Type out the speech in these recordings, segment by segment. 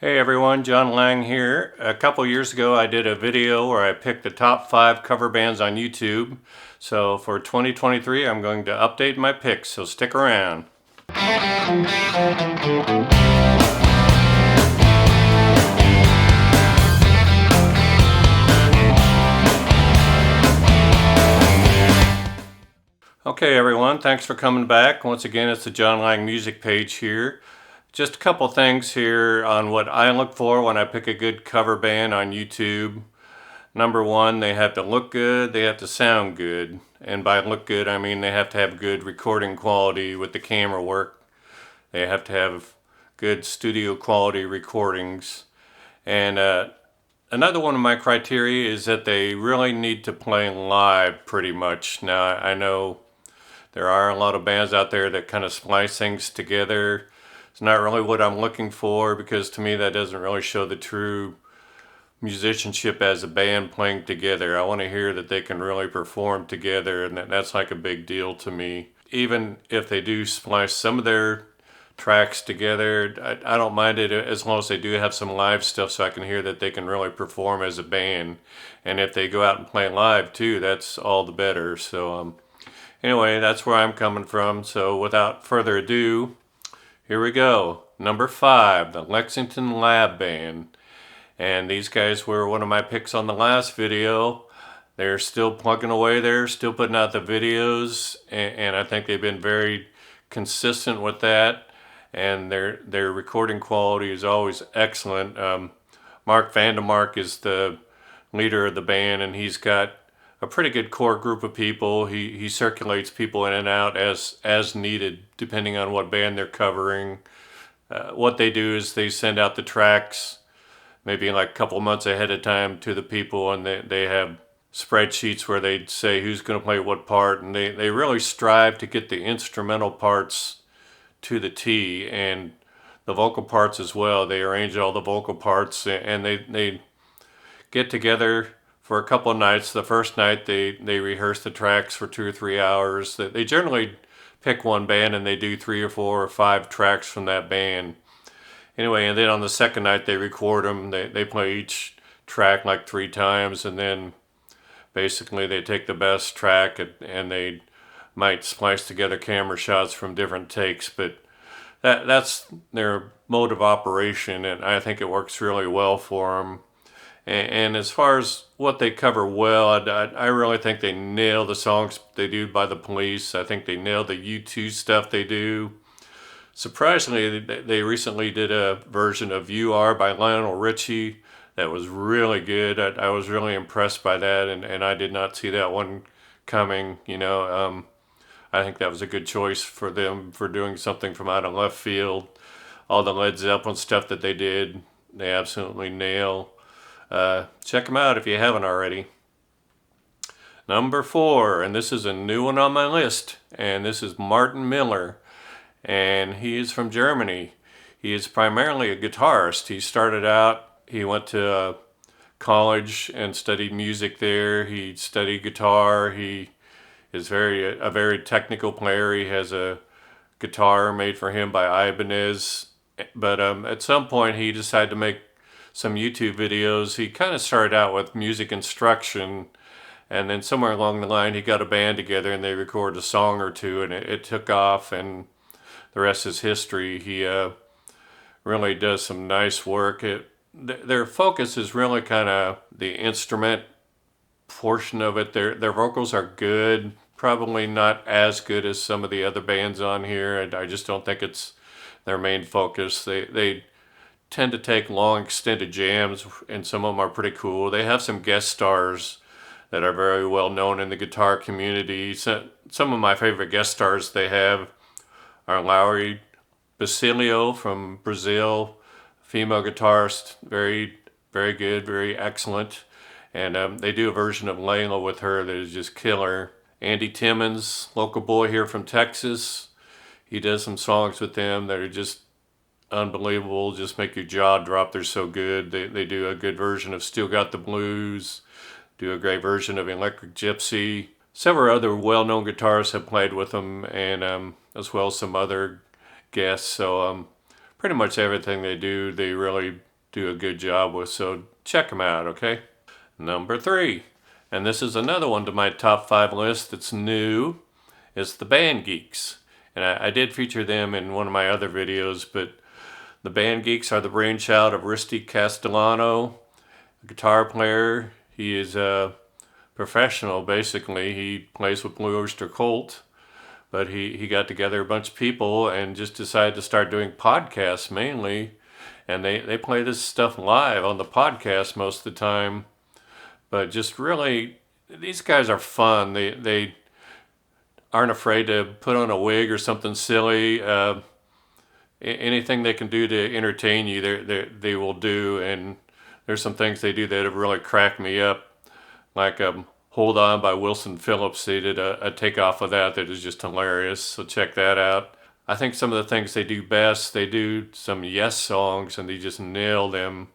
Hey everyone, John Lang here. A couple years ago I did a video where I picked the top 5 cover bands on YouTube. So for 2023 I'm going to update my picks, so stick around. Okay everyone, thanks for coming back. Once again, it's the John Lang music page here. Just a couple things here on what I look for when I pick a good cover band on YouTube. Number one, they have to look good, they have to sound good. And by look good, I mean they have to have good recording quality with the camera work. They have to have good studio quality recordings. And another one of my criteria is that they really need to play live pretty much. Now, I know there are a lot of bands out there that kind of splice things together. It's not really what I'm looking for, because to me that doesn't really show the true musicianship as a band playing together. I want to hear that they can really perform together, and that's like a big deal to me. Even if they do splice some of their tracks together, I don't mind it as long as they do have some live stuff, so I can hear that they can really perform as a band. And if they go out and play live too, that's all the better. So anyway, that's where I'm coming from. So without further ado, here we go. Number 5, the Lexington Lab Band. And these guys were one of my picks on the last video. They're still plugging away there, still putting out the videos, and I think they've been very consistent with that. And their recording quality is always excellent. Mark Vandermark is the leader of the band, and he's got a pretty good core group of people. He circulates people in and out as needed, depending on what band they're covering. What they do is they send out the tracks maybe like a couple months ahead of time to the people, and they have spreadsheets where they say who's going to play what part, and they really strive to get the instrumental parts to the T, and the vocal parts as well. They arrange all the vocal parts, and they get together for a couple of nights. The first night they rehearse the tracks for 2 or 3 hours. They generally pick one band and they do 3 or 4 or 5 tracks from that band. Anyway, and then on the second night they record them. They play each track like 3 times, and then basically they take the best track and they might splice together camera shots from different takes, but that's their mode of operation, and I think it works really well for them. And as far as what they cover well, I really think they nail the songs they do by the Police. I think they nail the U2 stuff they do. Surprisingly, they recently did a version of You Are by Lionel Ritchie that was really good. I was really impressed by that, and I did not see that one coming. I think that was a good choice for them for doing something from out of left field. All the Led Zeppelin stuff that they did, they absolutely nail. Check them out if you haven't already. Number 4, and this is a new one on my list, and this is Martin Miller, and he is from Germany. He is primarily a guitarist. He went to college and studied music there. He studied guitar. He is a very technical player. He has a guitar made for him by Ibanez. But at some point he decided to make some YouTube videos. He kind of started out with music instruction, and then somewhere along the line he got a band together and they recorded a song or two, and it took off, and the rest is history. He really does some nice work. Their focus is really kind of the instrument portion of it. Their vocals are good, probably not as good as some of the other bands on here. I just don't think it's their main focus. They tend to take long extended jams, and some of them are pretty cool. They have some guest stars that are very well known in the guitar community. So, some of my favorite guest stars they have are Lauri Basilio from Brazil, female guitarist, very, very good, very excellent. And they do a version of Layla with her that is just killer. Andy Timmons, local boy here from Texas, he does some songs with them that are just unbelievable, just make your jaw drop. They're so good. They do a good version of Still Got the Blues, do a great version of Electric Gypsy. Several other well-known guitarists have played with them, and as well as some other guests. So pretty much everything they do, they really do a good job with. So check them out, okay? Number 3, and this is another one to my top 5 list that's new. It's the band Geeks. And I did feature them in one of my other videos, but the band Geeks are the brainchild of Ritchie Castellano, a guitar player. He is a professional, basically. He plays with Blue Oyster Cult, but he got together a bunch of people and just decided to start doing podcasts mainly. And they play this stuff live on the podcast most of the time. But just really, these guys are fun. They aren't afraid to put on a wig or something silly. Anything they can do to entertain you, they will do. And there's some things they do that have really cracked me up. Like Hold On by Wilson Phillips. They did a takeoff of that is just hilarious. So check that out. I think some of the things they do best, they do some Yes songs and they just nail them.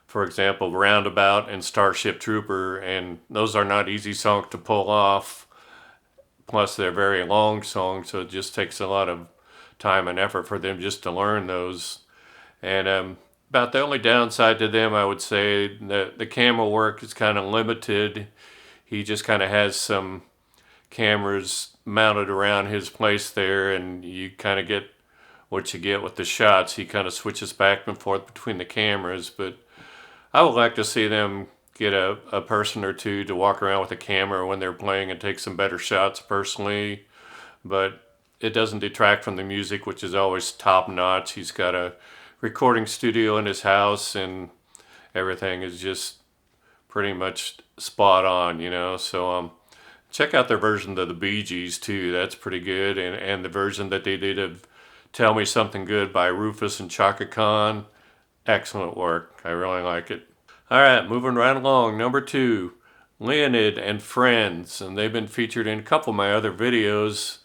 For example, Roundabout and Starship Trooper, and those are not easy songs to pull off. Plus, they're very long songs, so it just takes a lot of time and effort for them just to learn those. And about the only downside to them, I would say, the camera work is kind of limited. He just kind of has some cameras mounted around his place there, and you kind of get what you get with the shots. He kind of switches back and forth between the cameras, but I would like to see them get a person or two to walk around with a camera when they're playing and take some better shots personally. But it doesn't detract from the music, which is always top notch. He's got a recording studio in his house and everything is just pretty much spot on, you know. So check out their version of the Bee Gees too. That's pretty good. And the version that they did of Tell Me Something Good by Rufus and Chaka Khan. Excellent work. I really like it. All right, moving right along. Number 2, Leonid and Friends. And they've been featured in a couple of my other videos.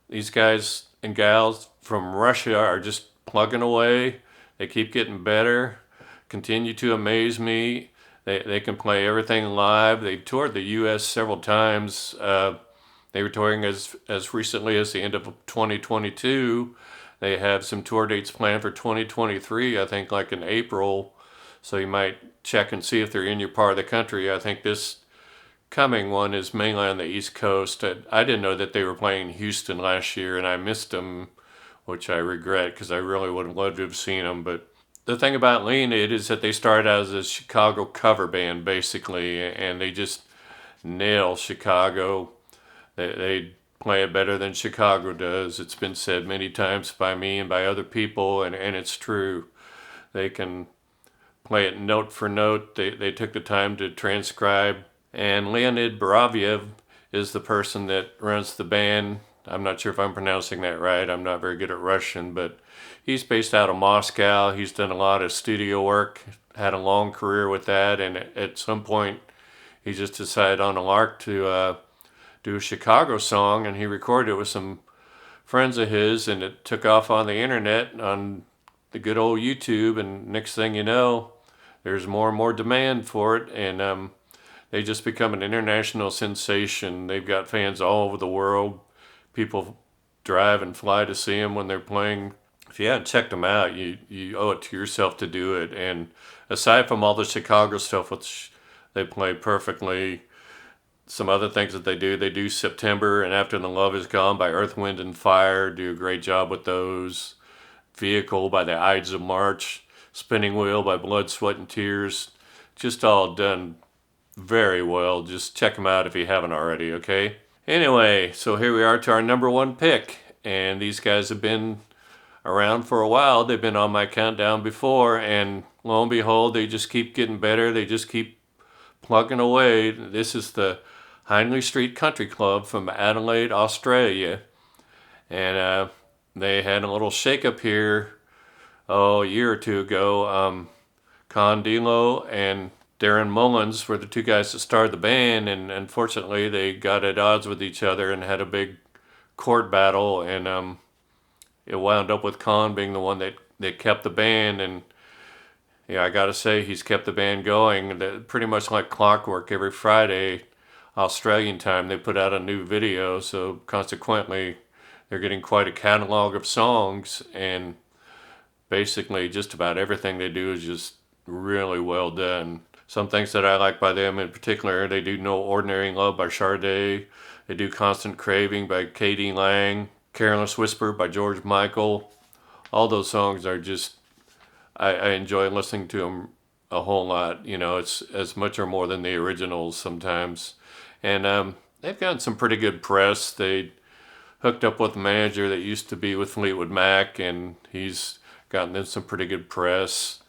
These guys and gals from Russia are just plugging away. They keep getting better, continue to amaze me. They can play everything live. They toured the U.S. several times. They were touring as recently as the end of 2022. They have some tour dates planned for 2023, I think like in April. So you might check and see if they're in your part of the country. I think this coming one is mainly on the East Coast. I didn't know that they were playing in Houston last year, and I missed them, which I regret because I really would have loved to have seen them. But the thing about Leonid is that they started out as a Chicago cover band, basically, and they just nail Chicago. They play it better than Chicago does. It's been said many times by me and by other people, and it's true. They can play it note for note. They took the time to transcribe. And Leonid Boroviev is the person that runs the band. I'm not sure if I'm pronouncing that right. I'm not very good at Russian, but he's based out of Moscow. He's done a lot of studio work, had a long career with that, and at some point he just decided on a lark to do a Chicago song, and he recorded it with some friends of his, and it took off on the internet on the good old YouTube, and next thing you know, there's more and more demand for it, and they just become an international sensation. They've got fans all over the world. People drive and fly to see them when they're playing. If you haven't checked them out, you owe it to yourself to do it. And aside from all the Chicago stuff, which they play perfectly, some other things that they do September and After the Love Is Gone by Earth, Wind and Fire, do a great job with those. Vehicle by the Ides of March, Spinning Wheel by Blood, Sweat and Tears, just all done very well. Just check them out if you haven't already, okay? Anyway, so here we are to our number 1 pick, and these guys have been around for a while. They've been on my countdown before, and lo and behold, they just keep getting better. They just keep plugging away. This is the Hindley Street Country Club from Adelaide, Australia, and they had a little shake-up here, a year or two ago. Con Dilo and Darren Mullins were the 2 guys that started the band, and unfortunately they got at odds with each other and had a big court battle, and it wound up with Con being the one that kept the band. And yeah, I gotta say, he's kept the band going. Pretty much like clockwork. Every Friday, Australian time, they put out a new video, so consequently they're getting quite a catalog of songs, and basically just about everything they do is just really well done. Some things that I like by them in particular, they do No Ordinary Love by Sade. They do Constant Craving by Katie Lang. Careless Whisper by George Michael. All those songs are just, I enjoy listening to them a whole lot. You know, it's as much or more than the originals sometimes. And they've gotten some pretty good press. They hooked up with a manager that used to be with Fleetwood Mac, and he's gotten them some pretty good press.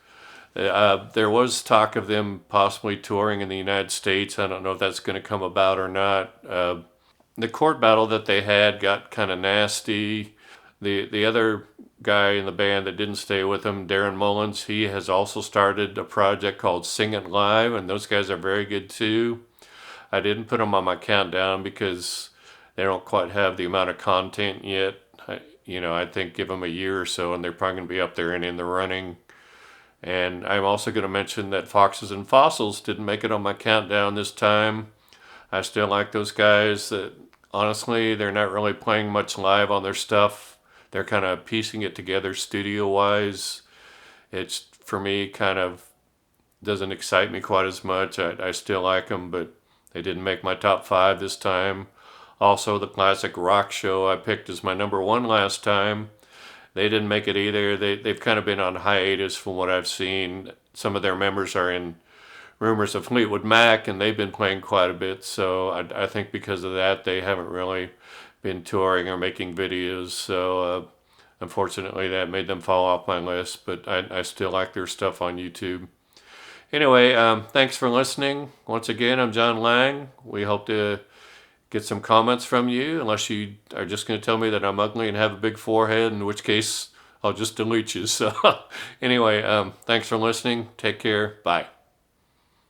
There was talk of them possibly touring in the United States. I don't know if that's going to come about or not. The court battle that they had got kind of nasty. The other guy in the band that didn't stay with him, Darren Mullins, he has also started a project called Sing It Live, and those guys are very good too. I didn't put them on my countdown because they don't quite have the amount of content yet. I think give them a year or so and they're probably going to be up there and in the running. And I'm also going to mention that Foxes and Fossils didn't make it on my countdown this time. I still like those guys. That honestly, they're not really playing much live on their stuff. They're kind of piecing it together studio-wise. It's, for me, kind of doesn't excite me quite as much. I still like them, but they didn't make my top 5 this time. Also, the Classic Rock Show I picked as my number 1 last time. They didn't make it either. They've kind of been on hiatus from what I've seen. Some of their members are in Rumors of Fleetwood Mac, and they've been playing quite a bit. So I think because of that, they haven't really been touring or making videos. So unfortunately, that made them fall off my list. But I still like their stuff on YouTube. Anyway, thanks for listening. Once again, I'm John Lang. We hope to get some comments from you, unless you are just going to tell me that I'm ugly and have a big forehead, in which case I'll just delete you. So anyway, thanks for listening. Take care. Bye.